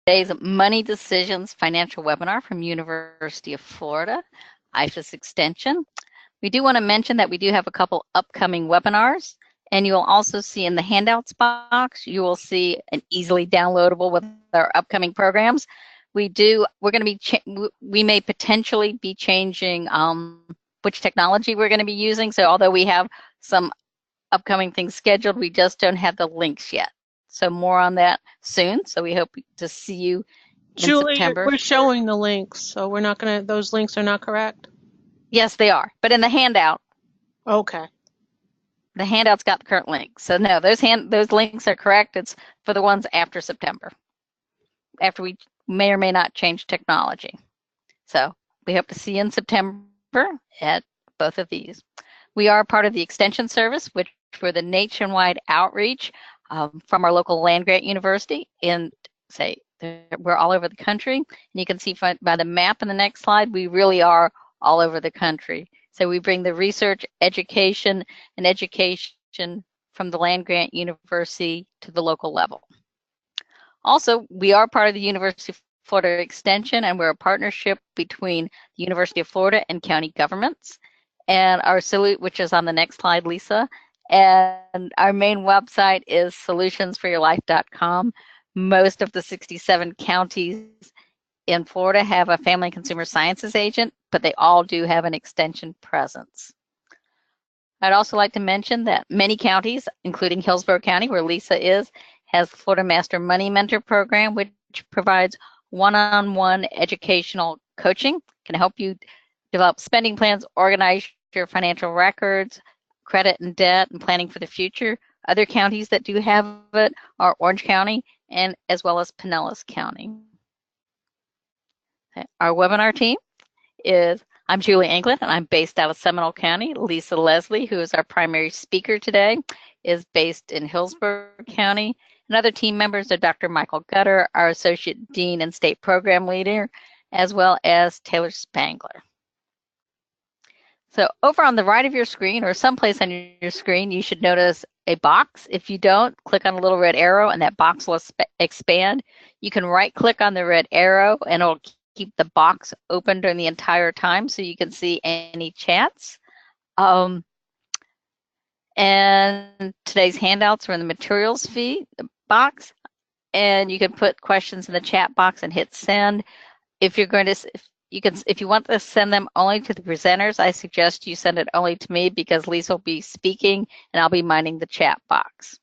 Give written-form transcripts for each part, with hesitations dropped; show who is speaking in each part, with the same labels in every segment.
Speaker 1: today's Money Decisions financial webinar from University of Florida, IFAS Extension. We do want to mention that we do have a couple upcoming webinars, and you'll also see in the handouts box, you will see an easily downloadable with our upcoming programs. We may potentially be changing which technology we're going to be using. So although we have some upcoming things scheduled, we just don't have the links yet. So more on that soon. So we hope to see you in
Speaker 2: Julie,
Speaker 1: September.
Speaker 2: we're showing the links, so we're not going to, those links are not correct?
Speaker 1: Yes, they are. But in the handout.
Speaker 2: Okay.
Speaker 1: The handout's got the current links. So no, those links are correct. It's for the ones after September, after we may or may not change technology. So we hope to see you in September at both of these. We are part of the Extension Service, which for the nationwide outreach from our local land-grant university in, we're all over the country. And you can see by the map in the next slide, we really are all over the country. So we bring the research, education, and education from the land-grant university to the local level. Also, we are part of the University of Florida Extension, and we're a partnership between the University of Florida and county governments. And our salute, which is on the next slide, Lisa, and our main website is solutionsforyourlife.com. Most of the 67 counties in Florida have a family and consumer sciences agent, but they all do have an extension presence. I'd also like to mention that many counties, including Hillsborough County, where Lisa is, has the Florida Master Money Mentor Program, which provides one-on-one educational coaching, can help you develop spending plans, organize your financial records, credit and debt, and planning for the future. Other counties that do have it are Orange County and as well as Pinellas County. Our webinar team is, I'm Julie Anglin, and I'm based out of Seminole County. Lisa Leslie, who is our primary speaker today, is based in Hillsborough County. And other team members are Dr. Michael Gutter, our Associate Dean and State Program Leader, as well as Taylor Spangler. So over on the right of your screen, or someplace on your screen, you should notice a box. If you don't, click on the little red arrow and that box will expand. You can right-click on the red arrow and it'll keep the box open during the entire time so you can see any chats. And today's handouts are in the materials feed box, and you can put questions in the chat box and hit send. If you're going to, if you want to send them only to the presenters, I suggest you send it only to me because Lisa will be speaking and I'll be minding the chat box.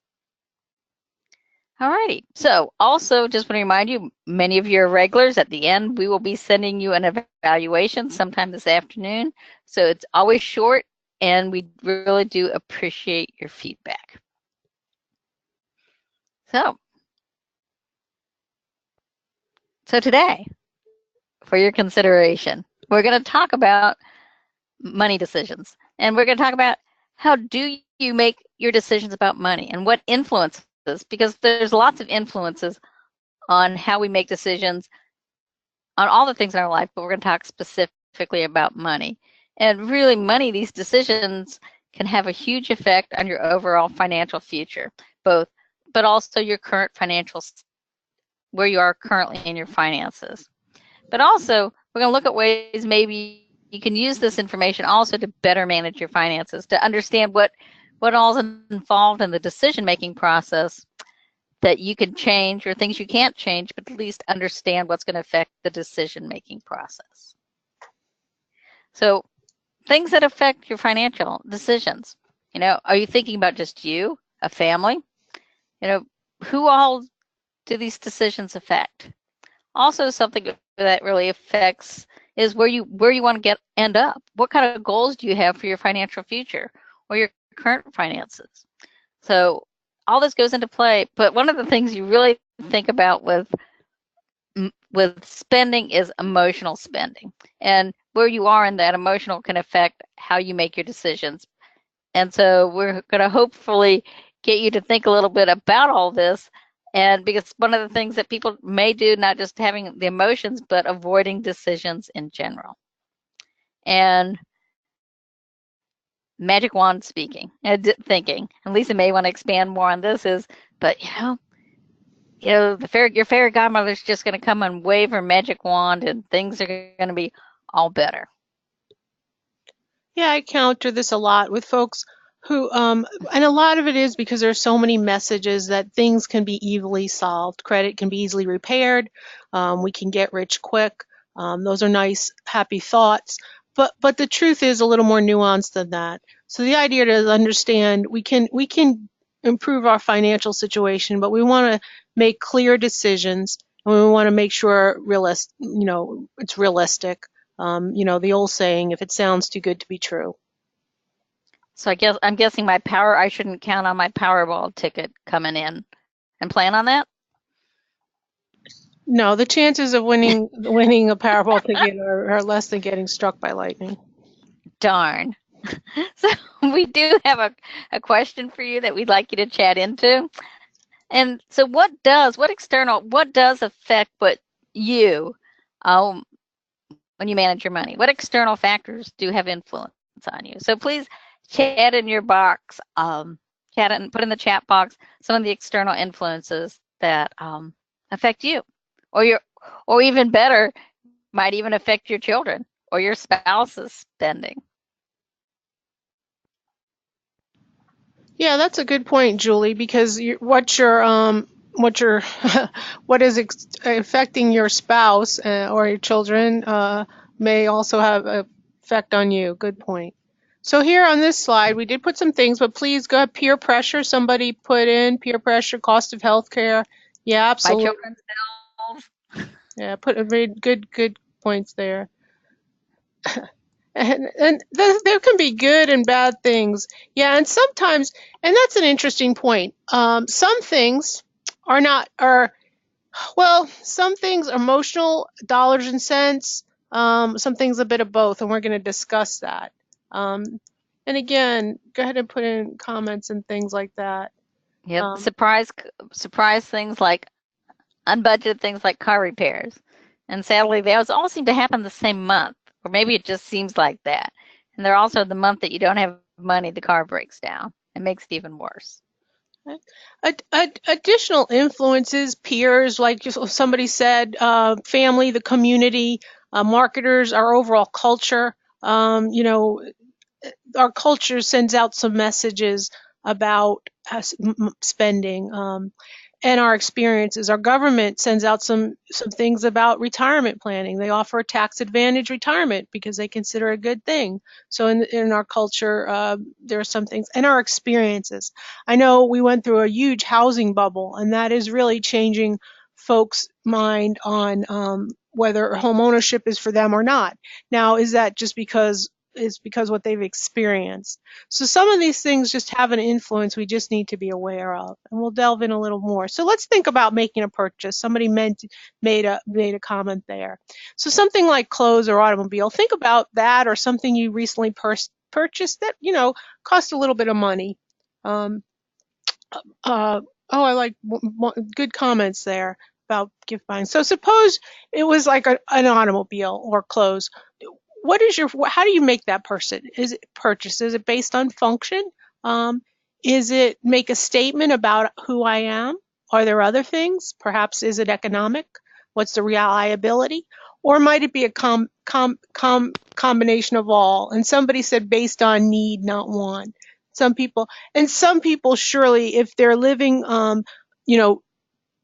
Speaker 1: Alrighty, so also just want to remind you, many of your regulars at the end, we will be sending you an evaluation sometime this afternoon. So it's always short and we really do appreciate your feedback. So today, for your consideration, we're going to talk about money decisions, and we're going to talk about how do you make your decisions about money and what influences, because there's lots of influences on how we make decisions on all the things in our life, but we're going to talk specifically about money. And really, money, these decisions can have a huge effect on your overall financial future, but also your current financial, where you are currently in your finances. But also, we're going to look at ways maybe you can use this information also to better manage your finances, to understand what all is involved in the decision-making process that you can change, or things you can't change, but at least understand what's going to affect the decision-making process. So things that affect your financial decisions, are you thinking about just you, a family? Who all do these decisions affect? Also, something that really affects is where you want to end up. What kind of goals do you have for your financial future or your current finances? So all this goes into play, but one of the things you really think about with spending is emotional spending, and where you are in that emotional can affect how you make your decisions. And so we're going to hopefully get you to think a little bit about all this. And because one of the things that people may do, not just having the emotions, but avoiding decisions in general. And magic wand speaking and thinking, and Lisa may want to expand more on this, but your fairy godmother's just going to come and wave her magic wand and things are going to be all better.
Speaker 2: Yeah, I counter this a lot with folks who, and a lot of it is because there's so many messages that things can be easily solved. Credit can be easily repaired. We can get rich quick. Those are nice, happy thoughts. But the truth is a little more nuanced than that. So the idea to understand we can improve our financial situation, but we want to make clear decisions and we want to make sure it's realistic. The old saying, if it sounds too good to be true.
Speaker 1: So I'm guessing I shouldn't count on my Powerball ticket coming in and plan on that.
Speaker 2: No, the chances of winning a Powerball ticket are less than getting struck by lightning.
Speaker 1: Darn. So we do have a question for you that we'd like you to chat into. And so what does affect what you when you manage your money? What external factors do have influence on you? So please chat in your box, chat and put in the chat box some of the external influences that affect you, or even better, might even affect your children or your spouse's spending.
Speaker 2: Yeah, that's a good point, Julie, because what is affecting your spouse or your children may also have an effect on you. Good point. So here on this slide, we did put some things, but please go ahead. Peer pressure. Somebody put in peer pressure, cost of healthcare. Yeah, absolutely.
Speaker 1: My children's bills.
Speaker 2: Yeah, put a very good points there. And there can be good and bad things. Yeah, and sometimes, and that's an interesting point. Some things some things are emotional, dollars and cents. Some things a bit of both, and we're going to discuss that. And again, go ahead and put in comments and things like that.
Speaker 1: Yep, surprise things like unbudgeted things like car repairs. And sadly, those all seem to happen the same month, or maybe it just seems like that. And they're also the month that you don't have money, the car breaks down. It makes it even worse.
Speaker 2: Additional influences, peers, like somebody said, family, the community, marketers, our overall culture. Our culture sends out some messages about spending and our experiences. Our government sends out some things about retirement planning. They offer a tax advantage retirement because they consider it a good thing. So in our culture, there are some things, and our experiences. I know we went through a huge housing bubble, and that is really changing folks' mind on whether home ownership is for them or not. Now, is that just because what they've experienced? So some of these things just have an influence we just need to be aware of, and we'll delve in a little more. So let's think about making a purchase. Somebody made a comment there. So something like clothes or automobile, think about that, or something you recently purchased that cost a little bit of money. I like good comments there about gift buying. So suppose it was like an automobile or clothes. How do you make that purchase? Is it based on function? Is it make a statement about who I am? Are there other things? Perhaps is it economic? What's the reliability? Or might it be a combination of all? And somebody said based on need, not want. Some people surely, if they're living,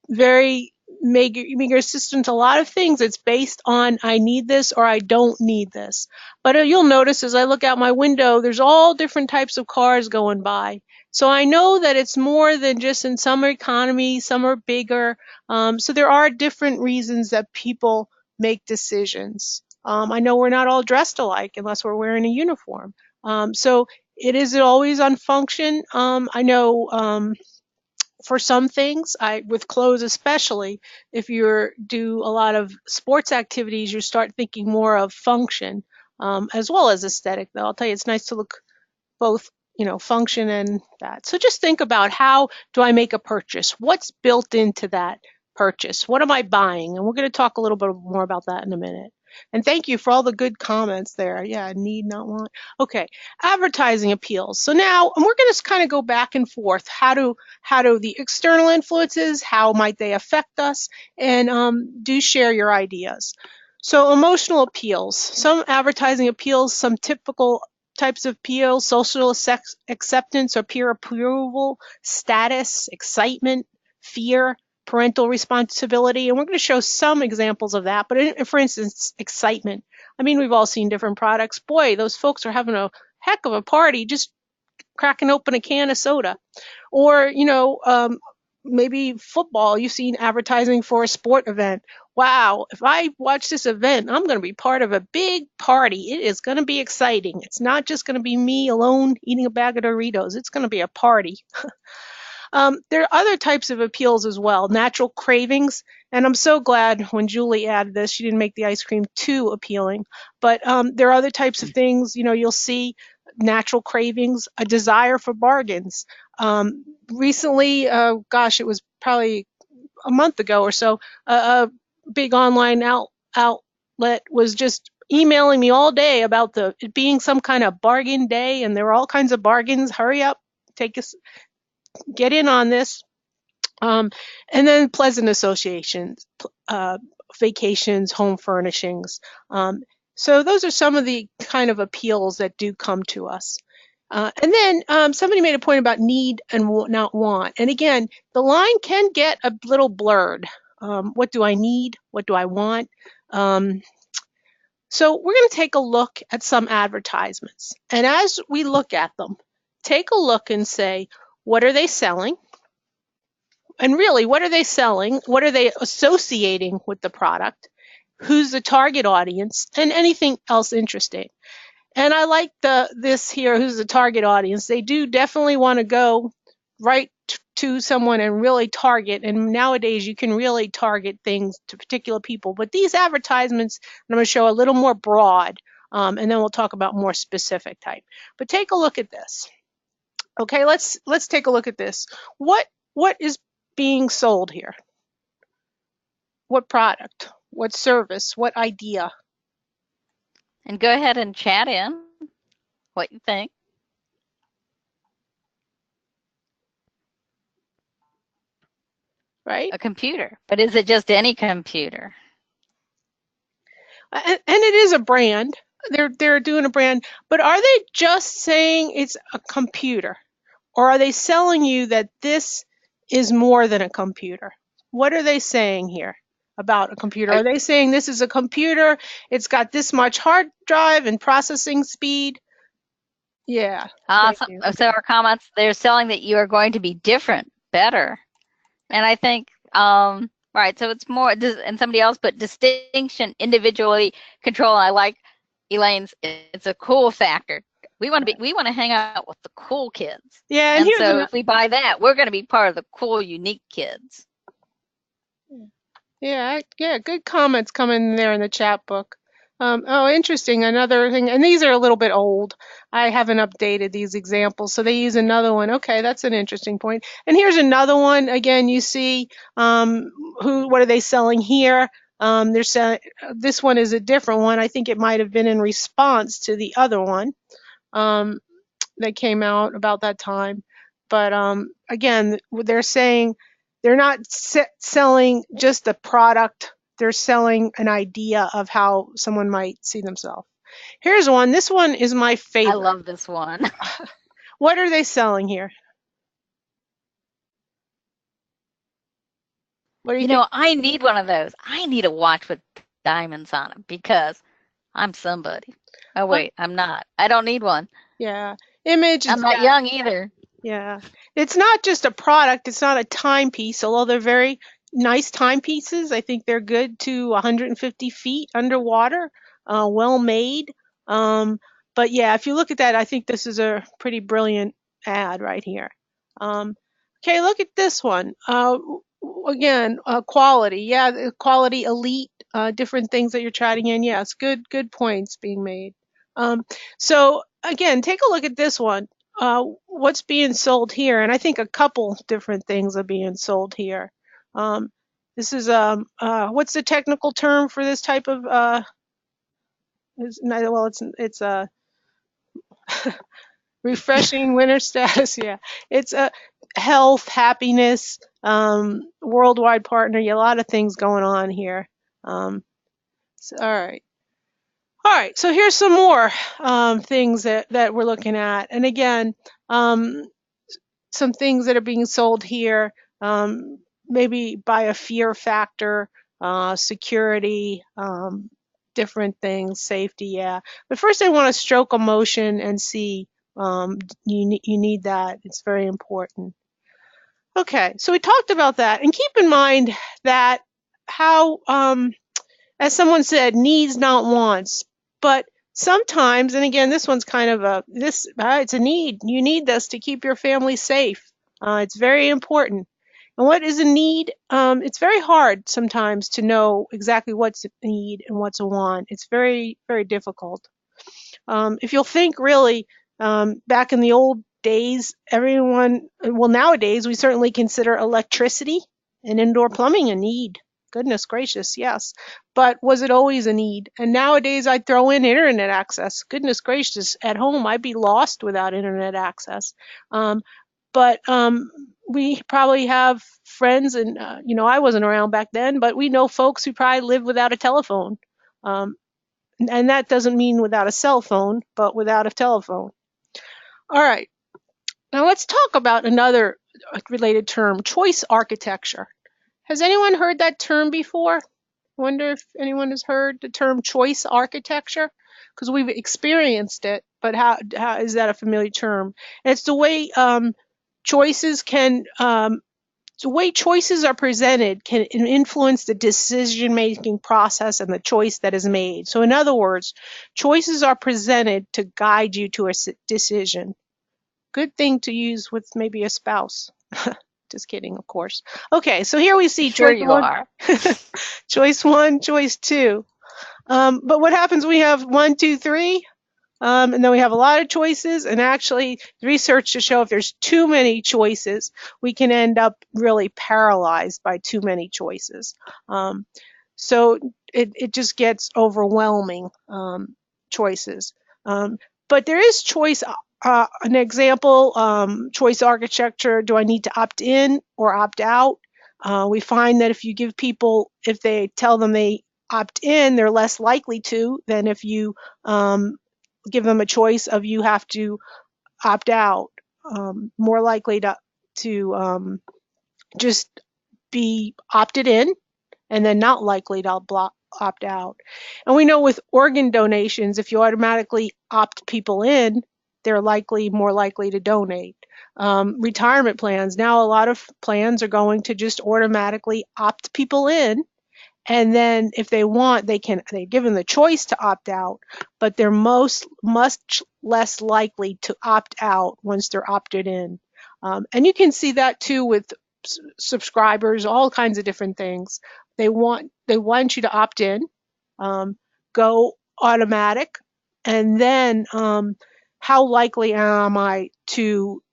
Speaker 2: very meager assistance, a lot of things, it's based on I need this or I don't need this. But you'll notice as I look out my window, there's all different types of cars going by. So I know that it's more than just in some are economy, some are bigger. So there are different reasons that people make decisions. I know we're not all dressed alike unless we're wearing a uniform. So is it always on function? I know for some things, with clothes especially, if you do a lot of sports activities, you start thinking more of function as well as aesthetic. Though I'll tell you, it's nice to look both, function and that. So just think about, how do I make a purchase? What's built into that purchase? What am I buying? And we're going to talk a little bit more about that in a minute. And thank you for all the good comments there. Yeah, need, not want. Okay, advertising appeals. So now we're going to kind of go back and forth. How do the external influences, how might they affect us? And do share your ideas. So emotional appeals. Some advertising appeals, some typical types of appeals: social acceptance or peer approval, status, excitement, fear, parental responsibility. And we're going to show some examples of that. But for instance, excitement. I mean, we've all seen different products. Boy, those folks are having a heck of a party just cracking open a can of soda. Or, maybe football. You've seen advertising for a sport event. Wow, if I watch this event, I'm going to be part of a big party. It is going to be exciting. It's not just going to be me alone eating a bag of Doritos. It's going to be a party. There are other types of appeals as well, natural cravings. And I'm so glad when Julie added this, she didn't make the ice cream too appealing. But there are other types of things, you'll see natural cravings, a desire for bargains. Recently, it was probably a month ago or so, a big online outlet was just emailing me all day about it being some kind of bargain day, and there were all kinds of bargains. Hurry up, get in on this. And then pleasant associations, vacations, home furnishings. So those are some of the kind of appeals that do come to us. And then somebody made a point about need and not want. And again, the line can get a little blurred. What do I need? What do I want? So we're going to take a look at some advertisements. And as we look at them, take a look and say, what are they selling? And really, what are they selling? What are they associating with the product? Who's the target audience? And anything else interesting. And I like this here, who's the target audience. They do definitely want to go right to someone and really target. And nowadays, you can really target things to particular people. But these advertisements, I'm going to show a little more broad, and then we'll talk about more specific type. But take a look at this. Okay, let's take a look at this. What is being sold here? What product? What service? What idea?
Speaker 1: And go ahead and chat in what you think.
Speaker 2: Right?
Speaker 1: A computer. But is it just any computer?
Speaker 2: And it is a brand. They're doing a brand. But are they just saying it's a computer? Or are they selling you that this is more than a computer? What are they saying here about a computer? Are they saying this is a computer, it's got this much hard drive and processing speed? Yeah.
Speaker 1: Awesome. So our comments, they're selling that you are going to be different, better. And I think, right, so it's more, and somebody else put distinction, individually control. I like Elaine's, it's a cool factor. We want to hang out with the cool kids.
Speaker 2: Yeah,
Speaker 1: and so if we buy that, we're going to be part of the cool, unique kids.
Speaker 2: Yeah, good comments coming there in the chat book. Interesting. Another thing, and these are a little bit old. I haven't updated these examples, so they use another one. Okay, that's an interesting point. And here's another one. Again, you see what are they selling here? They're selling, this one is a different one. I think it might have been in response to the other one that came out about that time. But again, they're saying they're not selling just a product. They're selling an idea of how someone might see themselves. Here's one. This one is my favorite.
Speaker 1: I love this one.
Speaker 2: What are they selling here? What do you think?
Speaker 1: I need one of those. I need a watch with diamonds on it because I'm somebody. Oh, wait, I'm not. I don't need one.
Speaker 2: Yeah. Image.
Speaker 1: I'm not young either.
Speaker 2: Yeah. It's not just a product. It's not a timepiece, although they're very nice timepieces. I think they're good to 150 feet underwater, well made. But yeah, if you look at that, I think this is a pretty brilliant ad right here. Okay, look at this one. Again, quality. Yeah, quality, elite, different things that you're chatting in. Yes, good points being made. So again, take a look at this one. What's being sold here? And I think a couple different things are being sold here. This is what's the technical term for this type of It's a refreshing winter status. Yeah, it's a health, happiness, worldwide partner. Yeah, a lot of things going on here. All right. All right, so here's some more things that we're looking at. And again, some things that are being sold here, maybe by a fear factor, security, different things, safety, yeah. But first I want to stroke emotion and see you need that. It's very important. Okay, so we talked about that. And keep in mind that how, as someone said, needs, not wants. But sometimes, and again, this one's kind of it's a need. You need this to keep your family safe. It's very important. And what is a need? It's very hard sometimes to know exactly what's a need and what's a want. It's very, very difficult. If you'll think really, back in the old days, nowadays we certainly consider electricity and indoor plumbing a need. Goodness gracious, yes. But was it always a need? And nowadays I'd throw in internet access. Goodness gracious, at home I'd be lost without internet access. But we probably have friends, and I wasn't around back then, but we know folks who probably live without a telephone. And that doesn't mean without a cell phone, but without a telephone. All right. Now let's talk about another related term, choice architecture. Has anyone heard that term before? I wonder if anyone has heard the term choice architecture, because we've experienced it, but how is that a familiar term? And it's the way choices are presented can influence the decision-making process and the choice that is made. So in other words, choices are presented to guide you to a decision. Good thing to use with maybe a spouse. Just kidding, of course. Okay, so here we see
Speaker 1: Sure
Speaker 2: choice
Speaker 1: you
Speaker 2: one,
Speaker 1: are.
Speaker 2: choice one, choice two. But what happens? We have 1, 2, 3. And then we have a lot of choices, and actually research to show if there's too many choices, we can end up really paralyzed by too many choices. So it just gets overwhelming, choices. But there is choice, an example, choice architecture. Do I need to opt in or opt out? We find that if you give people, if they tell them they opt in, they're less likely to than if you give them a choice of you have to opt out, more likely to just be opted in and then not likely to opt out. And we know with organ donations, if you automatically opt people in, they're more likely to donate. Retirement plans, now a lot of plans are going to just automatically opt people in. And then if they want, they're given the choice to opt out, but they're much less likely to opt out once they're opted in. And you can see that too with subscribers, all kinds of different things. They want you to opt in, go automatic, and then how likely am I to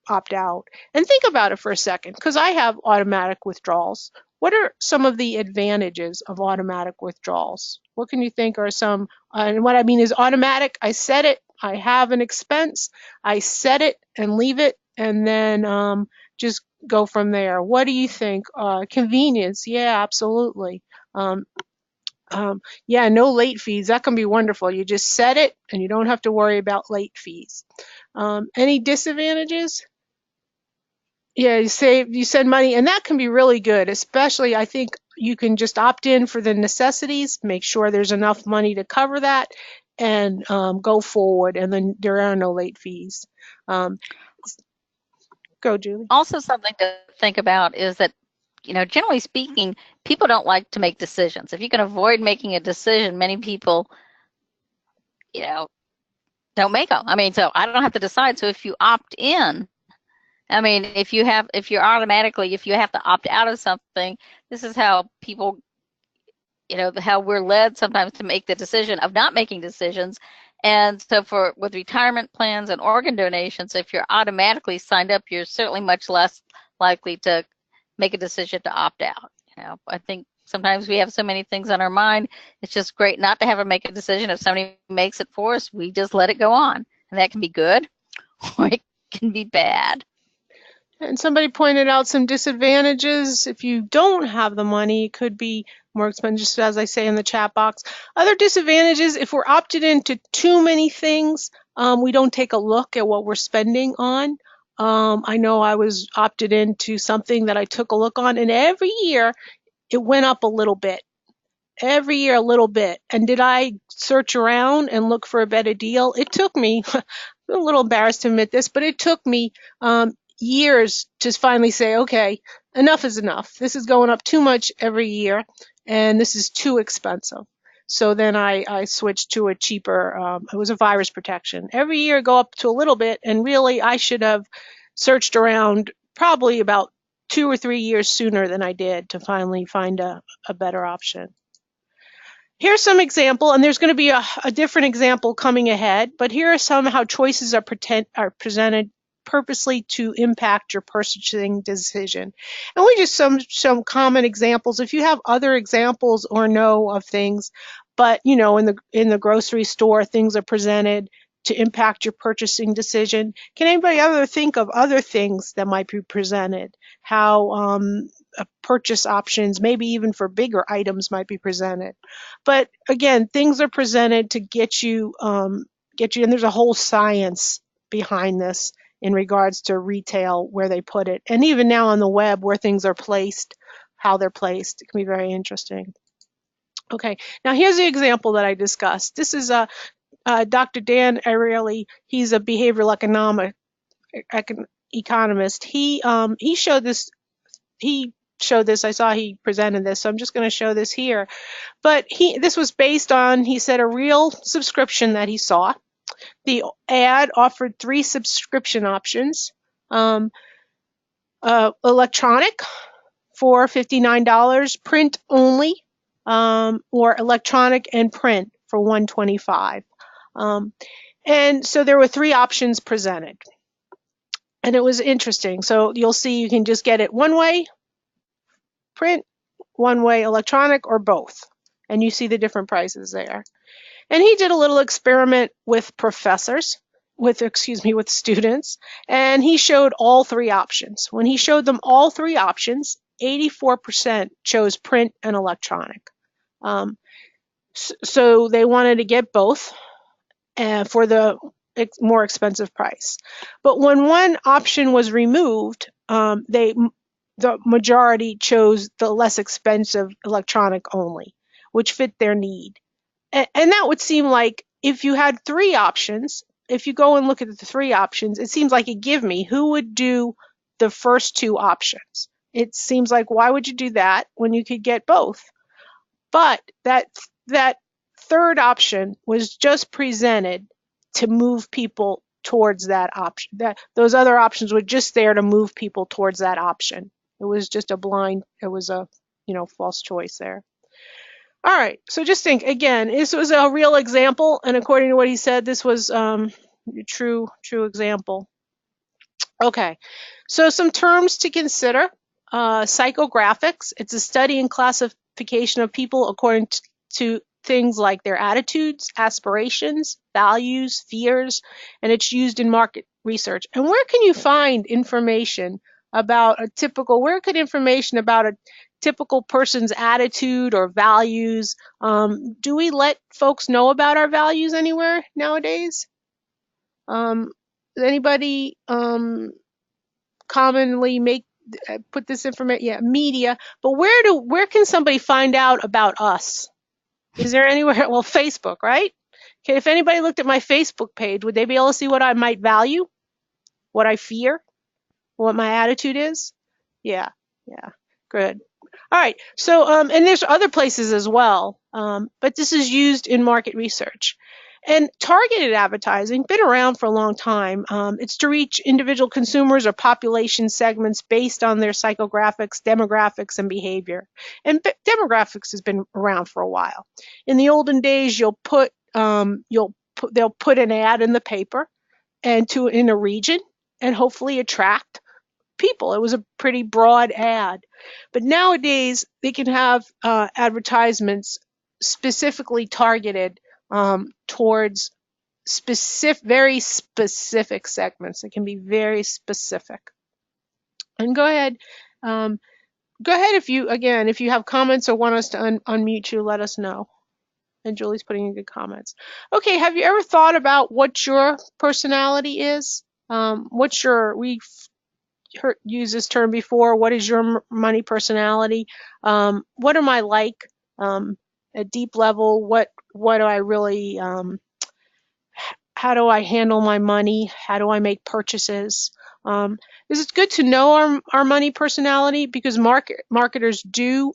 Speaker 2: opt out? And think about it for a second, because I have automatic withdrawals. What are some of the advantages of automatic withdrawals? What can you think are some, and what I mean is automatic, I set it, I have an expense, I set it and leave it, and then just go from there. What do you think? Convenience, yeah, absolutely. Yeah, no late fees, that can be wonderful. You just set it and you don't have to worry about late fees. Any disadvantages? Yeah, you send money, and that can be really good, especially I think you can just opt in for the necessities, make sure there's enough money to cover that, and go forward, and then there are no late fees. Go, Julie.
Speaker 1: Also, something to think about is that, generally speaking, people don't like to make decisions. If you can avoid making a decision, many people, don't make them. I mean, so I don't have to decide. So if you opt in, I mean, if you have to opt out of something, this is how people, how we're led sometimes to make the decision of not making decisions. And so with retirement plans and organ donations, if you're automatically signed up, you're certainly much less likely to make a decision to opt out. I think Sometimes we have so many things on our mind. It's just great not to have to make a decision. If somebody makes it for us, we just let it go on. And that can be good or it can be bad.
Speaker 2: And somebody pointed out some disadvantages. If you don't have the money, it could be more expensive, just as I say in the chat box. Other disadvantages, if we're opted into too many things, we don't take a look at what we're spending on. I know I was opted into something that I took a look on, and every year it went up a little bit. Every year a little bit. And did I search around and look for a better deal? It took me, I'm a little embarrassed to admit this, but it took me years to finally say, okay, enough is enough. This is going up too much every year, and this is too expensive. So then I switched to a cheaper, it was a virus protection. Every year go up to a little bit, and really I should have searched around probably about 2 or 3 years sooner than I did to finally find a better option. Here's some example, and there's going to be a different example coming ahead, but here are some how choices are presented purposely to impact your purchasing decision. And we just some common examples. If you have other examples or know of things, but you know, in the grocery store, things are presented to impact your purchasing decision. Can anybody ever think of other things that might be presented? How purchase options, maybe even for bigger items, might be presented. But again, things are presented to get you, and there's a whole science behind this in regards to retail, where they put it, and even now on the web where things are placed, how they're placed. It can be very interesting. Okay, now here's the example that I discussed. This is Dr. Dan Ariely. He's a behavioral economist. He showed this. I saw he presented this, so I'm just going to show this here. But this was based on, he said, a real subscription that he saw. The ad offered 3 subscription options. Electronic for $59, print only, or electronic and print for $125. And so there were 3 options presented. And it was interesting. So you'll see you can just get it one way, print, one way electronic, or both. And you see the different prices there. And he did a little experiment with with students, and he showed all 3 options. When he showed them all 3 options, 84% chose print and electronic. So they wanted to get both for the more expensive price. But when one option was removed, the majority chose the less expensive electronic only, which fit their need. And that would seem like if you had 3 options, if you go and look at the 3 options, it seems like a give me. Who would do the first 2 options? It seems like, why would you do that when you could get both? But that third option was just presented to move people towards that option. Those other options were just there to move people towards that option. It was just a false choice there. All right, so just think, again, this was a real example, and according to what he said, this was a true example. Okay, so some terms to consider. Psychographics, it's a study and classification of people according to things like their attitudes, aspirations, values, fears, and it's used in market research. And where can you find information about where could information about a typical person's attitude or values? Do we let folks know about our values anywhere nowadays? Anybody commonly put this information? Yeah, media. But where can somebody find out about us? Is there anywhere? Well, Facebook, right? Okay, if anybody looked at my Facebook page, would they be able to see what I might value, what I fear, what my attitude is? Yeah, good. All right, so, and there's other places as well, but this is used in market research. And targeted advertising, been around for a long time. It's to reach individual consumers or population segments based on their psychographics, demographics, and behavior. And demographics has been around for a while. In the olden days, they'll put an ad in the paper and in a region, and hopefully attract people. It was a pretty broad ad. But nowadays, they can have advertisements specifically targeted towards very specific segments. It can be very specific. And go ahead if you have comments or want us to unmute you, let us know. And Julie's putting in good comments. Okay, have you ever thought about what your personality is? We've used this term before. What is your money personality? What am I like at deep level? What do I really? How do I handle my money? How do I make purchases? It's good to know our money personality because marketers do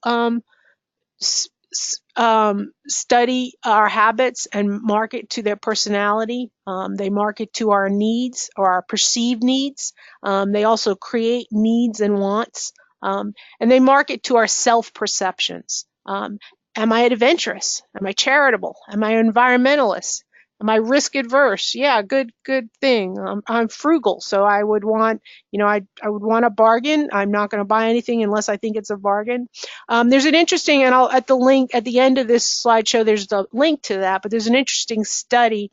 Speaker 2: study our habits and market to their personality. They market to our needs or our perceived needs. They also create needs and wants. And they market to our self-perceptions. Am I adventurous? Am I charitable? Am I an environmentalist? Am I risk adverse? Yeah, good thing. I'm frugal, so I would want, I would want a bargain. I'm not going to buy anything unless I think it's a bargain. There's an interesting, and at the end of this slideshow, there's the link to that. But there's an interesting study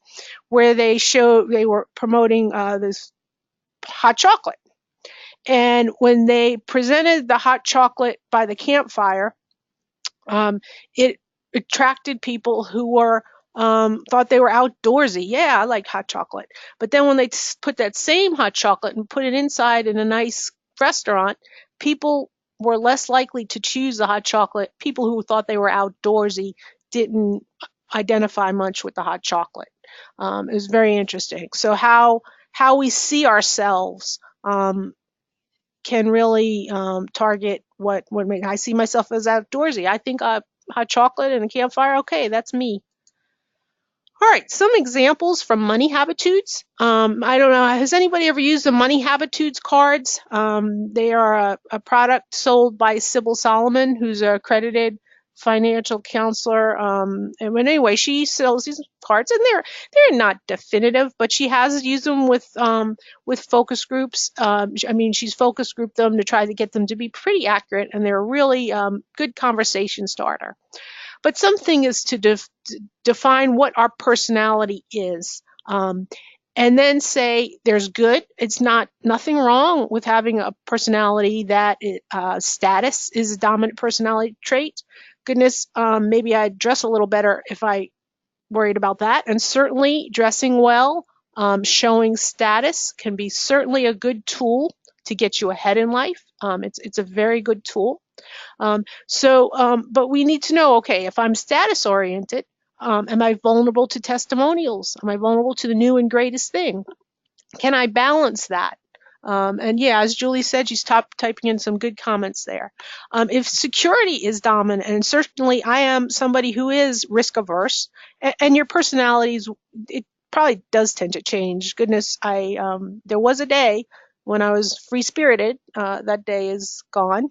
Speaker 2: where they were promoting this hot chocolate, and when they presented the hot chocolate by the campfire, it attracted people who were thought they were outdoorsy. Yeah, I like hot chocolate. But then when they put that same hot chocolate and put it inside in a nice restaurant, people were less likely to choose the hot chocolate. People who thought they were outdoorsy didn't identify much with the hot chocolate. It was very interesting. So how we see ourselves can really target what I see myself as outdoorsy. I think hot chocolate and a campfire, okay, that's me. All right, some examples from Money Habitudes. I don't know, has anybody ever used the Money Habitudes cards? They are a product sold by Sybil Solomon, who's an accredited financial counselor. And anyway, she sells these cards, and they're not definitive, but she has used them with focus groups. She's focus grouped them to try to get them to be pretty accurate, and they're a really good conversation starter. But something is to define what our personality is, and then say there's good. It's nothing wrong with having a personality that status is a dominant personality trait. Goodness, maybe I'd dress a little better if I worried about that. And certainly dressing well, showing status can be certainly a good tool to get you ahead in life. It's a very good tool. But we need to know, okay, if I'm status oriented, am I vulnerable to testimonials? Am I vulnerable to the new and greatest thing? Can I balance that? And yeah, as Julie said, she's typing in some good comments there. If security is dominant, and certainly I am somebody who is risk averse, and your personalities, it probably does tend to change. Goodness, there was a day when I was free spirited. That day is gone.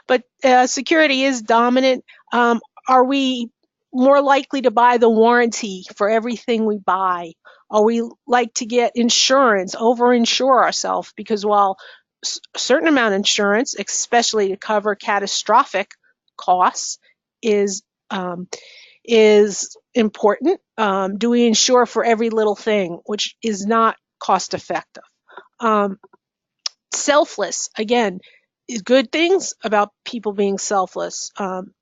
Speaker 2: But security is dominant. Are we more likely to buy the warranty for everything we buy? Are we like to get insurance, over-insure ourselves? Because while a certain amount of insurance, especially to cover catastrophic costs, is important, do we insure for every little thing, which is not cost effective? Selfless, again, is good things about people being selfless,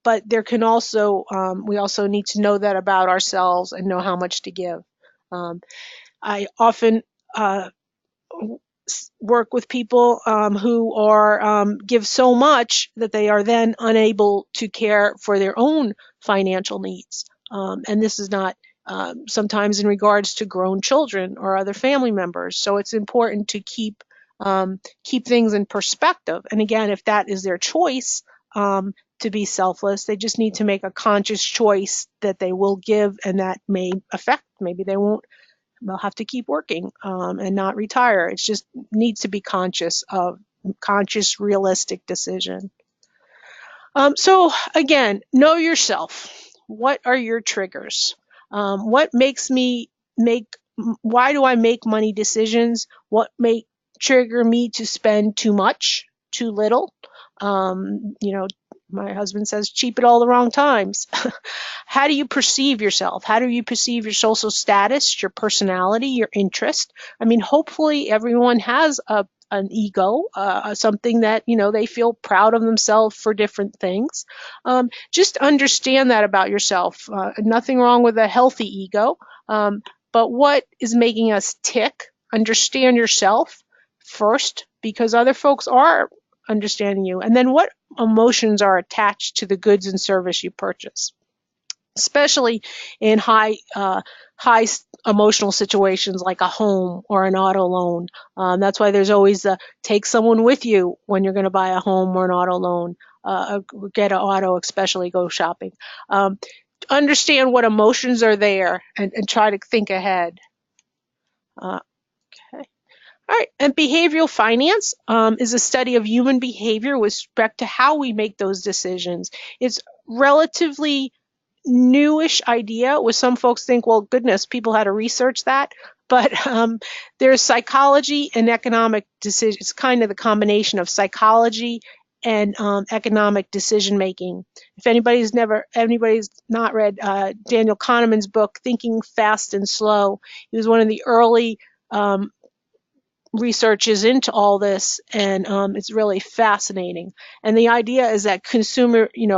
Speaker 2: but there can also we also need to know that about ourselves and know how much to give. I often work with people who are give so much that they are then unable to care for their own financial needs, and this is not sometimes in regards to grown children or other family members. So it's important to keep things in perspective. And again, if that is their choice to be selfless, they just need to make a conscious choice that they will give, and that may affect, maybe they'll have to keep working and not retire. It just needs to be conscious, realistic decision. So again, know yourself. What are your triggers? What makes me why do I make money decisions? What trigger me to spend too much, too little. My husband says cheap at all the wrong times. How do you perceive yourself? How do you perceive your social status, your personality, your interest? I mean, hopefully everyone has an ego, something that, they feel proud of themselves for different things. Just understand that about yourself. Nothing wrong with a healthy ego. But what is making us tick? Understand yourself first, because other folks are understanding you. And then what emotions are attached to the goods and service you purchase, especially in high emotional situations like a home or an auto loan. That's why there's always take someone with you when you're going to buy a home or an auto loan, get an auto, especially go shopping. Understand what emotions are there and try to think ahead. Okay. All right, and behavioral finance is a study of human behavior with respect to how we make those decisions. It's relatively newish idea, with some folks think, well, goodness, people had to research that. But there's psychology and economic decision. It's kind of the combination of psychology and economic decision making. If anybody's not read Daniel Kahneman's book, Thinking Fast and Slow, he was one of the early researches into all this, and it's really fascinating. And the idea is that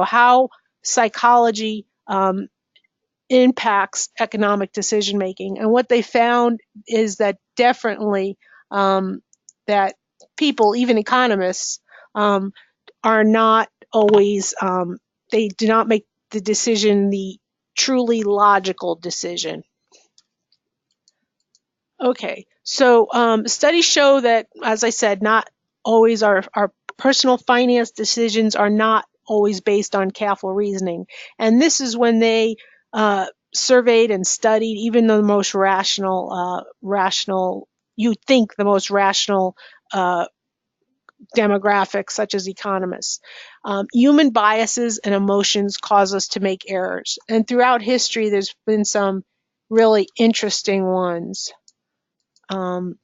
Speaker 2: how psychology impacts economic decision making. And what they found is that definitely that people, even economists, are not always, they do not make the decision the truly logical decision. Okay, so studies show that, as I said, not always our personal finance decisions are not always based on careful reasoning. And this is when they surveyed and studied even the most rational, you'd think the most rational demographics, such as economists. Human biases and emotions cause us to make errors. And throughout history, there's been some really interesting ones. And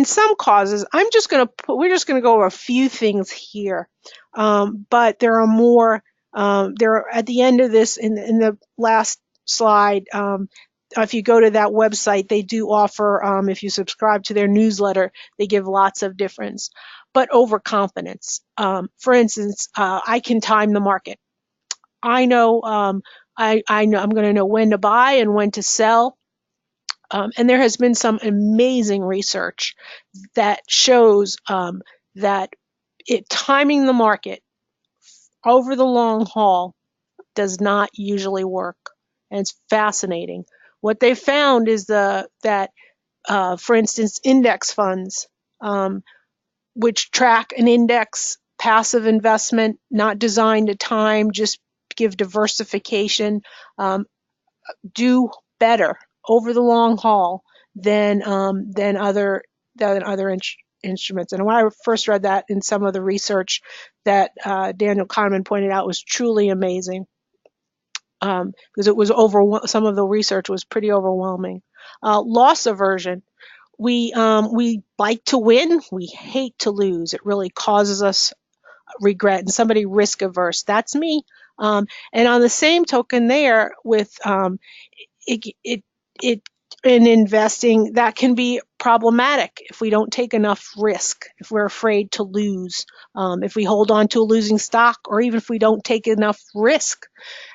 Speaker 2: some causes, we're just going to go over a few things here. But there are more, at the end of this, in the last slide, if you go to that website, they do offer, if you subscribe to their newsletter, they give lots of difference. But overconfidence. For instance, I can time the market. I know, I know I'm going to know when to buy and when to sell. And there has been some amazing research that shows that timing the market over the long haul does not usually work. And it's fascinating. What they found is that, for instance, index funds, which track an index, passive investment, not designed to time, just give diversification, do better over the long haul than other instruments. And when I first read that in some of the research that Daniel Kahneman pointed out was truly amazing, because it was some of the research was pretty overwhelming. Loss aversion. We like to win. We hate to lose. It really causes us regret. And somebody risk averse. That's me. And on the same token, there with in investing, that can be problematic if we don't take enough risk, if we're afraid to lose, if we hold on to a losing stock, or even if we don't take enough risk.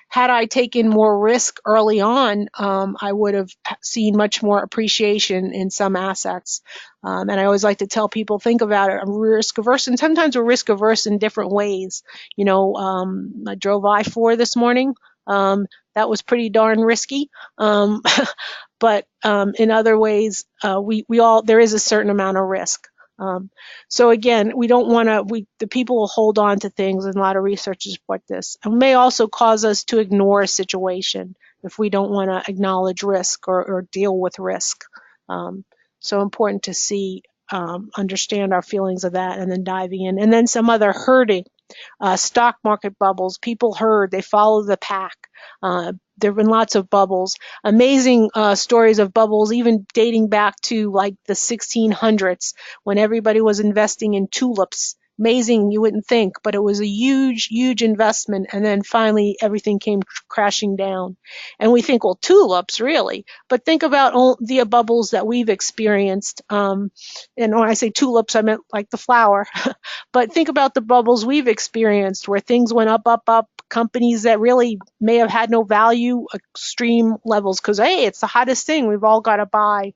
Speaker 2: Had I taken more risk early on, I would have seen much more appreciation in some assets. And I always like to tell people, think about it. I'm risk averse, and sometimes we're risk averse in different ways. I drove I-4 this morning. That was pretty darn risky. But in other ways, there is a certain amount of risk. So again, we don't want the people will hold on to things, and a lot of research support this. It may also cause us to ignore a situation if we don't want to acknowledge risk or deal with risk. So important to understand our feelings of that, and then diving in. And then some other herding. stock market bubbles. People herd, they follow the pack. There have been lots of bubbles, amazing stories of bubbles, even dating back to like the 1600s when everybody was investing in tulips. Amazing, you wouldn't think, but it was a huge, huge investment. And then finally everything came crashing down. And we think, well, tulips, really? But think about all the bubbles that we've experienced. And when I say tulips, I meant like the flower. But think about the bubbles we've experienced where things went up, up, up. Companies that really may have had no value, extreme levels, because, hey, it's the hottest thing. We've all got to buy.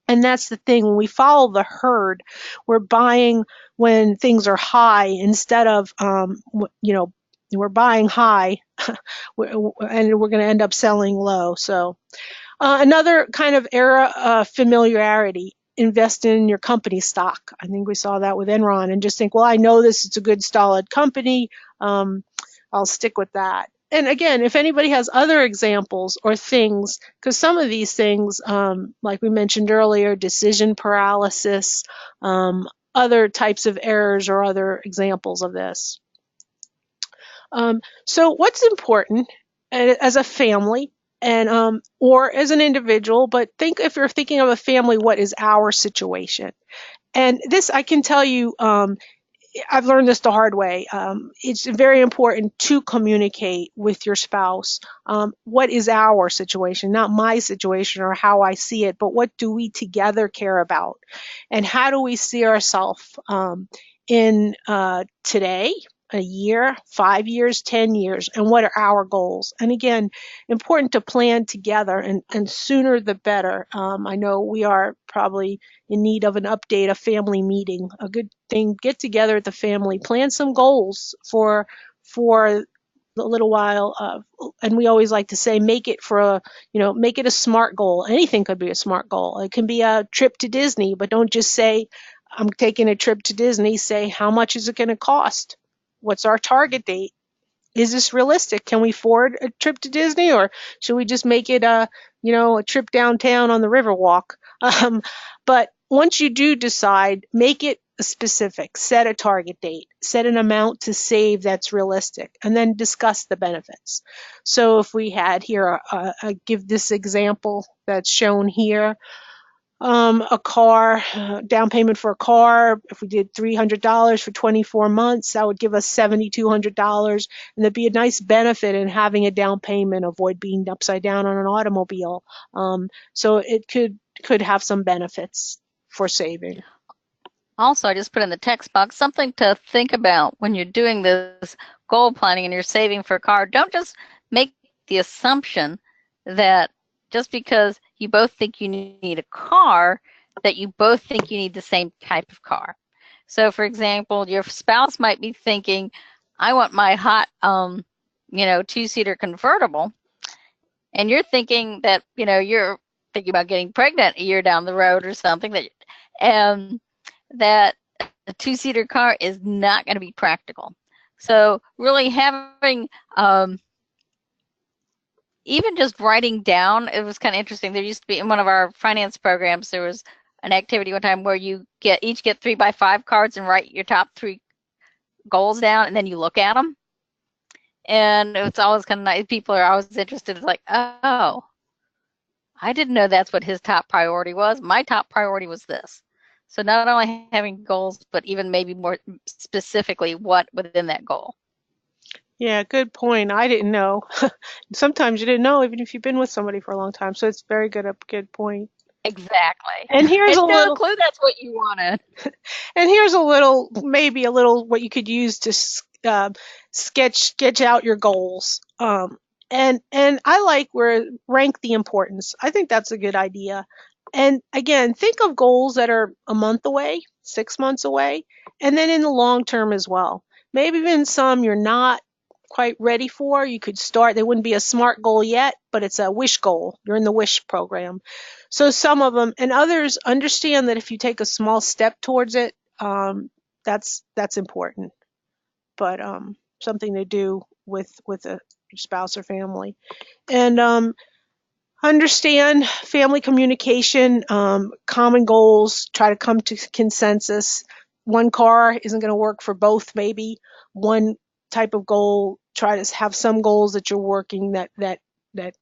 Speaker 2: And that's the thing. When we follow the herd, we're buying when things are high instead of, we're buying high and we're going to end up selling low. So another kind of era, familiarity. Invest in your company stock. I think we saw that with Enron, and just think, well, I know this is a good, solid company. I'll stick with that. And again, if anybody has other examples or things, because some of these things, like we mentioned earlier, decision paralysis, other types of errors or other examples of this. So what's important as a family and or as an individual, but think if you're thinking of a family, what is our situation? And this, I can tell you, I've learned this the hard way. It's very important to communicate with your spouse. What is our situation? Not my situation or how I see it, but what do we together care about? And how do we see ourselves in today, a year, 5 years, 10 years, and what are our goals? And again, important to plan together, and sooner the better. I know we are probably in need of an update, a family meeting, a good thing. Get together at the family, plan some goals for a little while, and we always like to say, make it make it a SMART goal. Anything could be a SMART goal. It can be a trip to Disney, but don't just say, I'm taking a trip to Disney. Say, how much is it going to cost? What's our target date? Is this realistic? Can we afford a trip to Disney, or should we just make it a trip downtown on the Riverwalk? But once you do decide, make it specific, set a target date, set an amount to save that's realistic, and then discuss the benefits. So if we had here, I give this example that's shown here. A car, down payment for a car, if we did $300 for 24 months, that would give us $7,200. And there'd be a nice benefit in having a down payment, avoid being upside down on an automobile. So it could have some benefits for saving.
Speaker 1: Also, I just put in the text box something to think about when you're doing this goal planning and you're saving for a car. Don't just make the assumption that just because you both think you need a car, that you both think you need the same type of car. So, for example, your spouse might be thinking, I want my hot, two-seater convertible. And you're thinking that, you're thinking about getting pregnant a year down the road or something, that a two-seater car is not going to be practical. So really having, even just writing down, it was kind of interesting. There used to be in one of our finance programs, there was an activity one time where you each get 3x5 cards and write your top 3 goals down, and then you look at them. And it's always kind of nice. People are always interested. It's like, oh, I didn't know that's what his top priority was. My top priority was this. So not only having goals, but even maybe more specifically what within that goal.
Speaker 2: Yeah, good point. I didn't know. Sometimes you didn't know, even if you've been with somebody for a long time. So it's very good point.
Speaker 1: Exactly.
Speaker 2: And here's a little
Speaker 1: clue that's what you wanted.
Speaker 2: And here's maybe a little what you could use to sketch out your goals. And I like where rank the importance. I think that's a good idea. And again, think of goals that are a month away, 6 months away, and then in the long term as well. Maybe even some you're not quite ready for. You could start. They wouldn't be a SMART goal yet, but it's a wish goal. You're in the wish program. So some of them, and others, understand that if you take a small step towards it, that's important. But something to do with a spouse or family. And understand family communication, common goals, try to come to consensus. one car isn't going to work for both. Maybe one type of goal, try to have some goals that you're working that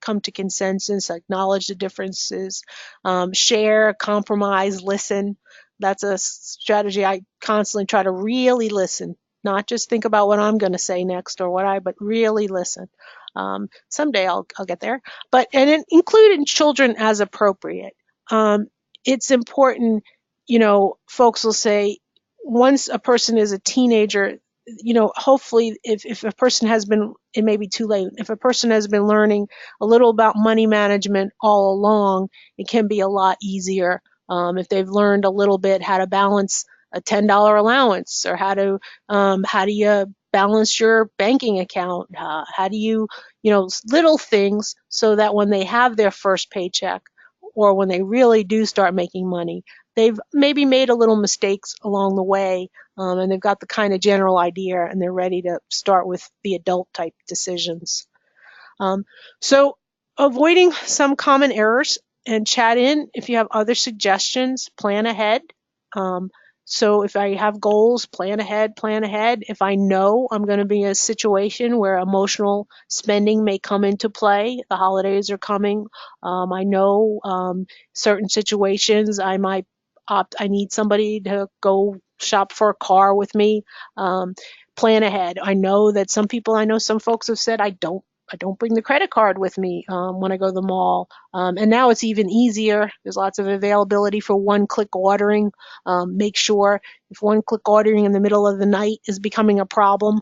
Speaker 2: come to consensus, acknowledge the differences, share, compromise, listen. That's a strategy I constantly try to really listen, not just think about what I'm going to say next or but really listen. Someday I'll get there, and including children as appropriate. It's important, folks will say once a person is a teenager, hopefully if a person has been, it may be too late. If a person has been learning a little about money management all along, it can be a lot easier. If they've learned a little bit how to balance a $10 allowance, or how do you balance your banking account? How do you, little things, so that when they have their first paycheck, or when they really do start making money, they've maybe made a little mistakes along the way, and they've got the kind of general idea, and they're ready to start with the adult type decisions. So avoiding some common errors, and chat in if you have other suggestions. Plan ahead. So if I have goals, plan ahead. If I know I'm going to be in a situation where emotional spending may come into play, the holidays are coming. I know certain situations I might I need somebody to go shop for a car with me. Plan ahead. I know some folks have said, I don't bring the credit card with me when I go to the mall. And now it's even easier. There's lots of availability for one-click ordering. Make sure if one-click ordering in the middle of the night is becoming a problem,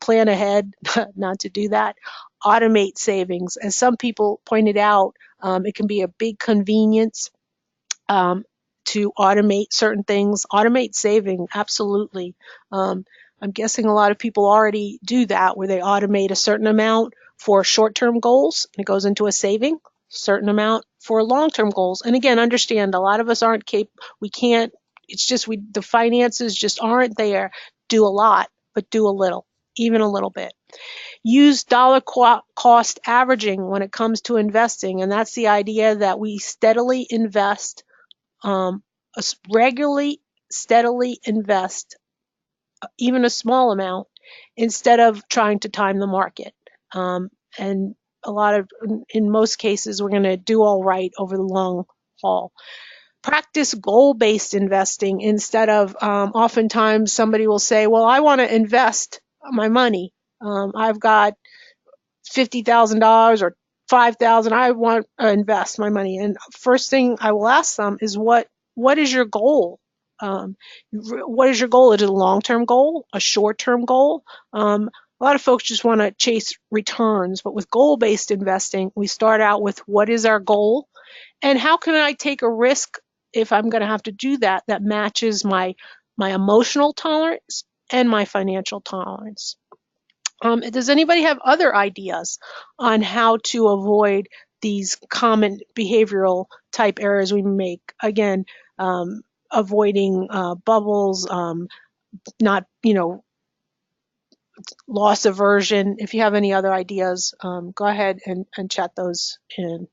Speaker 2: plan ahead not to do that. Automate savings. As some people pointed out, it can be a big convenience to automate certain things. Automate saving, absolutely. I'm guessing a lot of people already do that, where they automate a certain amount for short-term goals, and it goes into a saving, certain amount for long-term goals. And again, understand, a lot of us aren't we can't, it's just the finances just aren't there. Do a lot, but do a little, even a little bit. Use dollar cost averaging when it comes to investing, and that's the idea that we steadily invest, regularly, steadily invest even a small amount, instead of trying to time the market. And in most cases, we're going to do all right over the long haul. Practice goal-based investing instead of, oftentimes somebody will say, well, I want to invest my money. I've got $50,000 or $5,000. I want to invest my money. And first thing I will ask them is, what is your goal? What is your goal? Is it a long-term goal, a short-term goal? A lot of folks just want to chase returns, but with goal-based investing, we start out with what is our goal, and how can I take a risk if I'm going to have to do that matches my emotional tolerance and my financial tolerance. Does anybody have other ideas on how to avoid these common behavioral type errors we make? Again, avoiding bubbles, not, loss aversion. If you have any other ideas, go ahead and chat those in.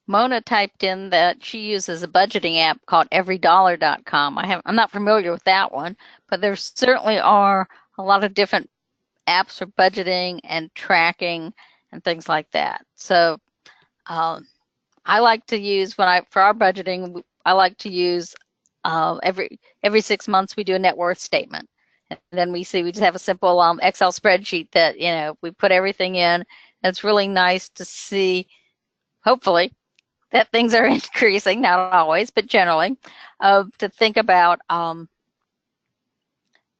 Speaker 1: Mona typed in that she uses a budgeting app called everydollar.com. I'm not familiar with that one, but there certainly are a lot of different apps for budgeting and tracking and things like that. So I like to use, for our budgeting, I like to use every 6 months we do a net worth statement. And then we just have a simple Excel spreadsheet that, we put everything in. It's really nice to see, hopefully, that things are increasing, not always, but generally, to think about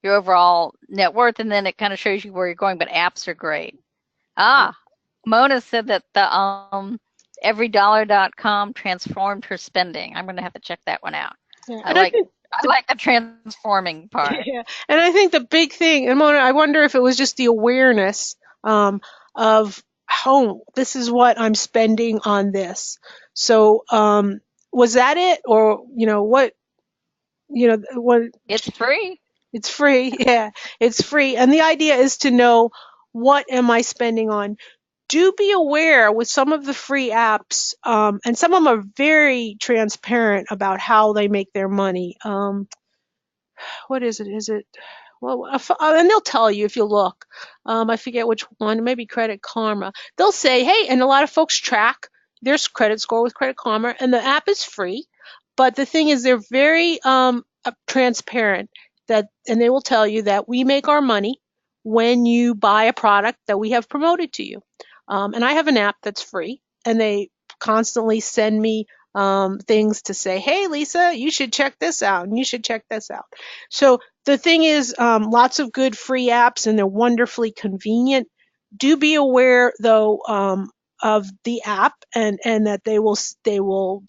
Speaker 1: your overall net worth, and then it kind of shows you where you're going, but apps are great. Mona said that the everydollar.com transformed her spending. I'm going to have to check that one out. Yeah, I like the transforming part.
Speaker 2: Yeah, and I think the big thing, and Mona, I wonder if it was just the awareness of, this is what I'm spending on this. So was that it, or what? What?
Speaker 1: It's free.
Speaker 2: It's free. Yeah, it's free, and the idea is to know, what am I spending on? Do be aware with some of the free apps, and some of them are very transparent about how they make their money. what is it? Well, and they'll tell you if you look. I forget which one, maybe Credit Karma. They'll say, hey, and a lot of folks track their credit score with Credit Karma, and the app is free. But the thing is, they're very transparent and they will tell you that we make our money when you buy a product that we have promoted to you. And I have an app that's free, and they constantly send me things to say, hey, Lisa, you should check this out, and you should check this out. So the thing is, lots of good free apps, and they're wonderfully convenient. Do be aware, though, of the app, and that they will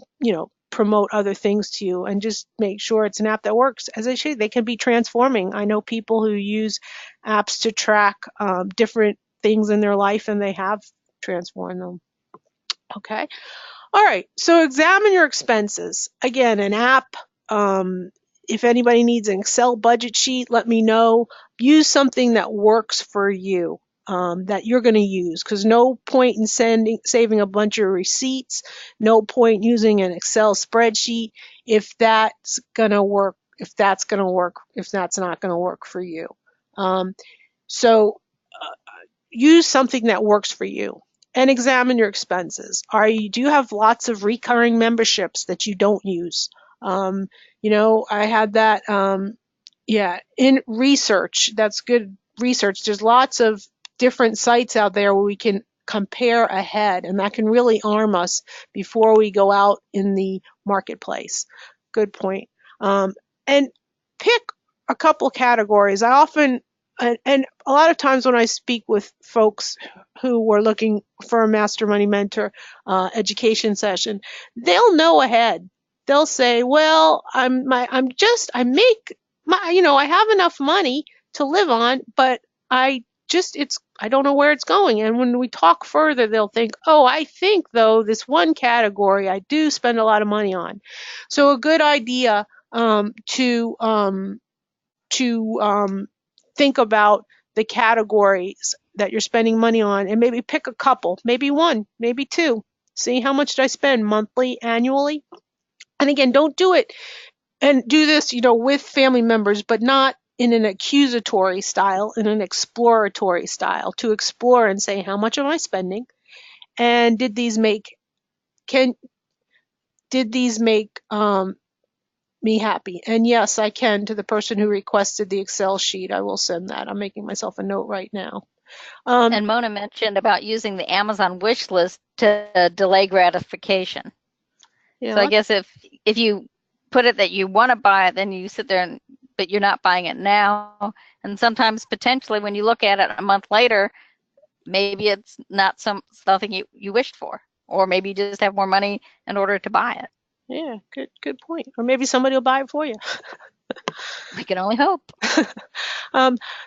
Speaker 2: promote other things to you, and just make sure it's an app that works. As I say, they can be transforming. I know people who use apps to track different things in their life, and they have transformed them. Okay. All right. So examine your expenses. Again, an app. If anybody needs an Excel budget sheet, let me know. Use something that works for you, that you're going to use, because no point in saving a bunch of receipts, no point using an Excel spreadsheet if that's going to work, if that's not going to work for you. So use something that works for you. And examine your expenses. Do you have lots of recurring memberships that you don't use? I had that, in research. That's good research. There's lots of different sites out there where we can compare ahead, and that can really arm us before we go out in the marketplace. Good point. And pick a couple categories. And a lot of times when I speak with folks who were looking for a Master Money Mentor education session, they'll know ahead. They'll say, well, I have enough money to live on, but I don't know where it's going. And when we talk further, they'll think, oh, I think though this one category I do spend a lot of money on. So a good idea to think about the categories that you're spending money on, and maybe pick a couple, maybe one, maybe two. See, how much did I spend monthly, annually? And again, don't do it and do this, with family members, but not in an accusatory style, in an exploratory style, to explore and say, how much am I spending? And did these make me happy? And yes, I can. To the person who requested the Excel sheet, I will send that. I'm making myself a note right now.
Speaker 1: And Mona mentioned about using the Amazon wish list to delay gratification.
Speaker 2: Yeah,
Speaker 1: so I guess if you put it that you want to buy it, then you sit there but you're not buying it now. And sometimes potentially when you look at it a month later, maybe it's not something you wished for, or maybe you just have more money in order to buy it.
Speaker 2: Yeah, good point. Or maybe somebody will buy it for you.
Speaker 1: We can only hope.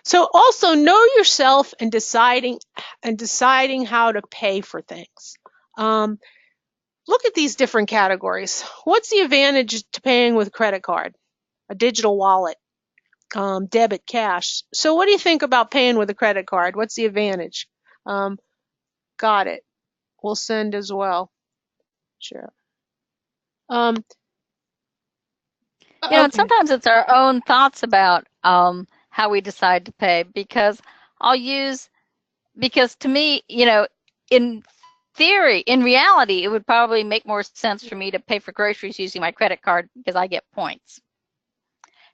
Speaker 2: So also know yourself and deciding how to pay for things. Look at these different categories. What's the advantage to paying with a credit card, a digital wallet, debit, cash? So what do you think about paying with a credit card? What's the advantage? Got it. We'll send as well. Sure.
Speaker 1: And sometimes it's our own thoughts about how we decide to pay, because to me, in theory, in reality, it would probably make more sense for me to pay for groceries using my credit card because I get points.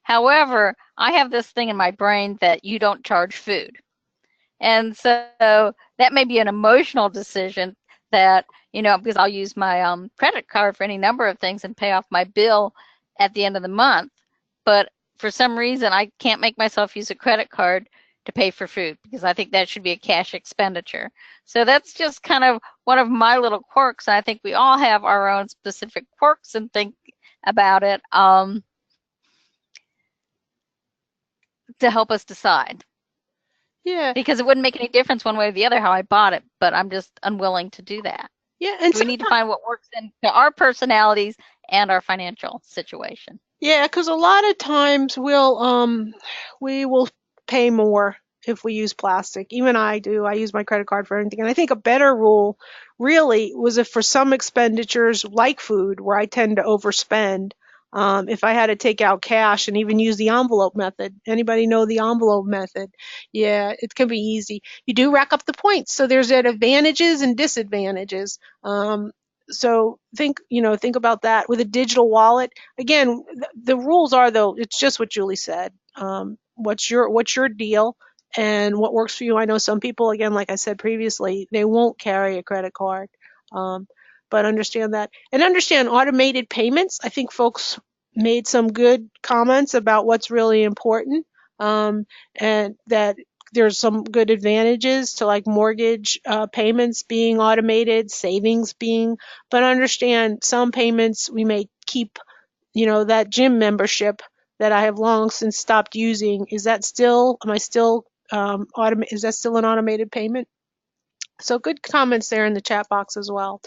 Speaker 1: However, I have this thing in my brain that you don't charge food. And so that may be an emotional decision that, because I'll use my credit card for any number of things and pay off my bill at the end of the month. But for some reason, I can't make myself use a credit card to pay for food because I think that should be a cash expenditure. So that's just kind of one of my little quirks. I think we all have our own specific quirks and think about it to help us decide.
Speaker 2: Yeah.
Speaker 1: Because it wouldn't make any difference one way or the other how I bought it, but I'm just unwilling to do that.
Speaker 2: Yeah, and
Speaker 1: we need to find what works into our personalities and our financial situation.
Speaker 2: Yeah, because a lot of times we will pay more if we use plastic. Even I do. I use my credit card for anything. And I think a better rule really was if for some expenditures like food, where I tend to overspend, If I had to take out cash and even use the envelope method, anybody know the envelope method? Yeah, it can be easy. You do rack up the points, so there's advantages and disadvantages. So think about that with a digital wallet. Again, the rules are, though, it's just what Julie said. What's your deal and what works for you? I know some people, again, like I said previously, they won't carry a credit card. Um, but understand that and understand automated payments. I think folks made some good comments about what's really important, and that there's some good advantages to like mortgage payments being automated, savings being, but understand some payments we may keep, that gym membership that I have long since stopped using. Is that still, am I still, is that still an automated payment? So good comments there in the chat box as well.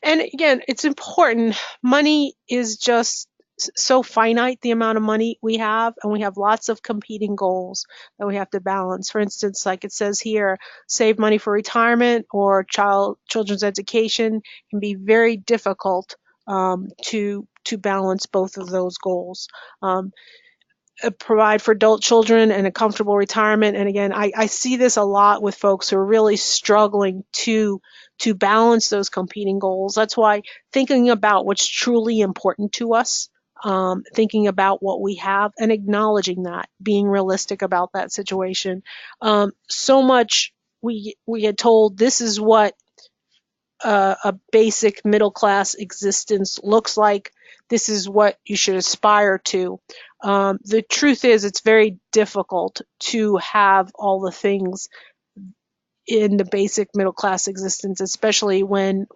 Speaker 2: And again, it's important. Money is just so finite, the amount of money we have, and we have lots of competing goals that we have to balance. For instance, like it says here, save money for retirement or children's education can be very difficult to balance both of those goals. Provide for adult children and a comfortable retirement. And again, I see this a lot with folks who are really struggling to balance those competing goals. That's why thinking about what's truly important to us, thinking about what we have and acknowledging that, being realistic about that situation. So much we get told this is what a basic middle class existence looks like. This is what you should aspire to. The truth is, it's very difficult to have all the things in the basic middle class existence, especially when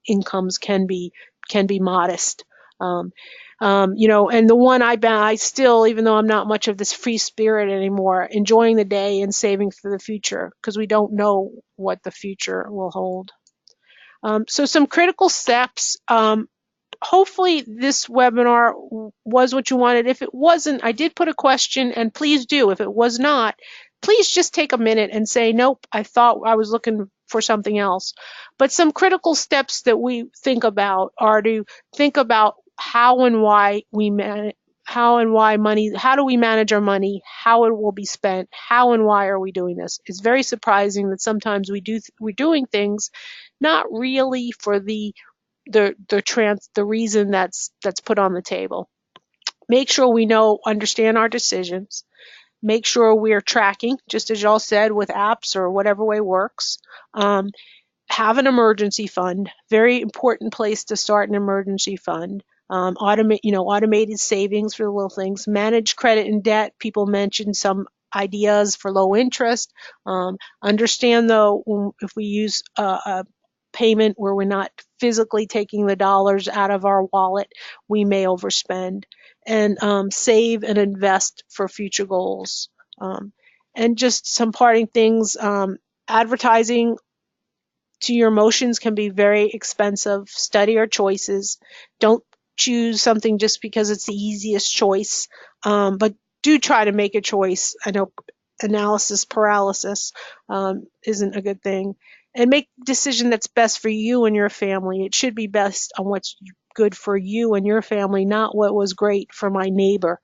Speaker 2: incomes can be modest. And the one I still, even though I'm not much of this free spirit anymore, enjoying the day and saving for the future, because we don't know what the future will hold. So some critical steps. Hopefully this webinar was what you wanted. If it wasn't, I did put a question, and please do. If it was not, please just take a minute and say, nope, I thought I was looking for something else. But some critical steps that we think about are to think about how and why money, how do we manage our money, how it will be spent, how and why are we doing this. It's very surprising that sometimes we're doing things not really for the reason that's put on the table. Make sure we understand our decisions. Make sure we're tracking, just as y'all said, with apps or whatever way works. Have an emergency fund. Very important place to start an emergency fund. Automated savings for the little things. Manage credit and debt. People mentioned some ideas for low interest. Understand though, if we use a payment where we're not physically taking the dollars out of our wallet, we may overspend. And save and invest for future goals. And just some parting things. Advertising to your emotions can be very expensive. Study your choices. Don't choose something just because it's the easiest choice, but do try to make a choice. I know analysis paralysis isn't a good thing. And make a decision that's best for you and your family. It should be best on what's good for you and your family, not what was great for my neighbor,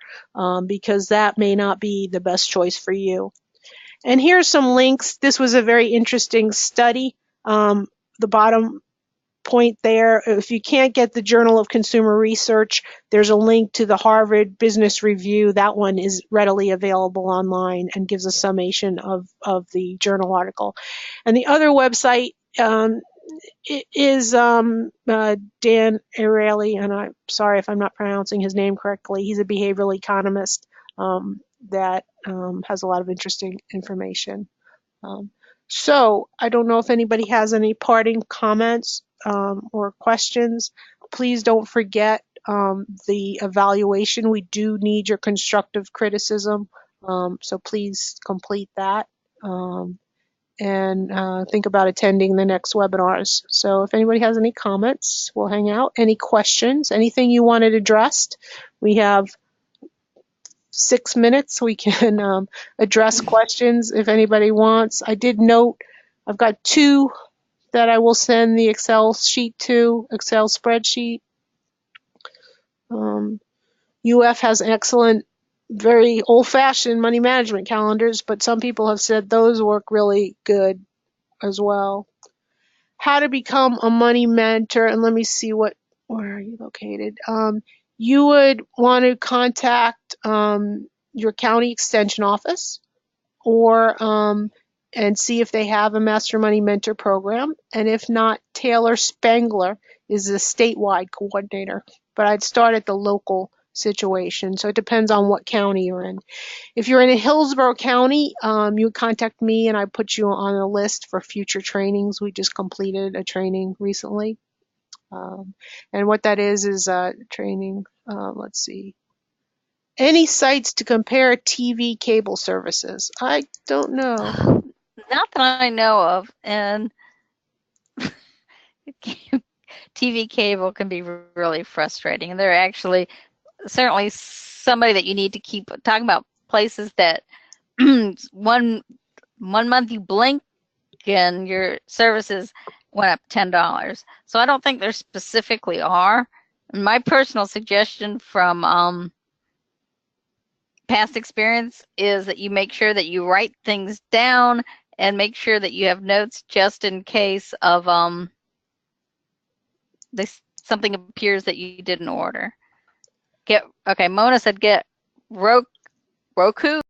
Speaker 2: because that may not be the best choice for you. And here's some links. This was a very interesting study. The bottom point there, if you can't get the Journal of Consumer Research, there's a link to the Harvard Business Review. That one is readily available online and gives a summation of the journal article. And the other website is Dan Ariely, and I'm sorry if I'm not pronouncing his name correctly. He's a behavioral economist that has a lot of interesting information. So I don't know if anybody has any parting comments or questions. Please don't forget the evaluation. We do need your constructive criticism, so please complete that. And think about attending the next webinars. So if anybody has any comments, we'll hang out. Any questions, anything you wanted addressed, we have 6 minutes. We can address questions if anybody wants. I did note I've got 2 that I will send the Excel spreadsheet. UF has excellent, very old-fashioned money management calendars, but some people have said those work really good as well. How to become a money mentor, and let me see where are you located? You would want to contact your county extension office, or and see if they have a Master Money Mentor program. And if not, Taylor Spangler is a statewide coordinator. But I'd start at the local situation. So it depends on what county you're in. If you're in Hillsborough County, you contact me and I put you on a list for future trainings. We just completed a training recently. And what that is training, let's see. Any sites to compare TV cable services? I don't know.
Speaker 1: Not that I know of, and TV cable can be really frustrating. And they're actually certainly somebody that you need to keep talking about places that one month you blink and your services went up $10. So I don't think there specifically are. And my personal suggestion from past experience is that you make sure that you write things down and make sure that you have notes just in case of something appears that you didn't order. Okay, Mona said get Roku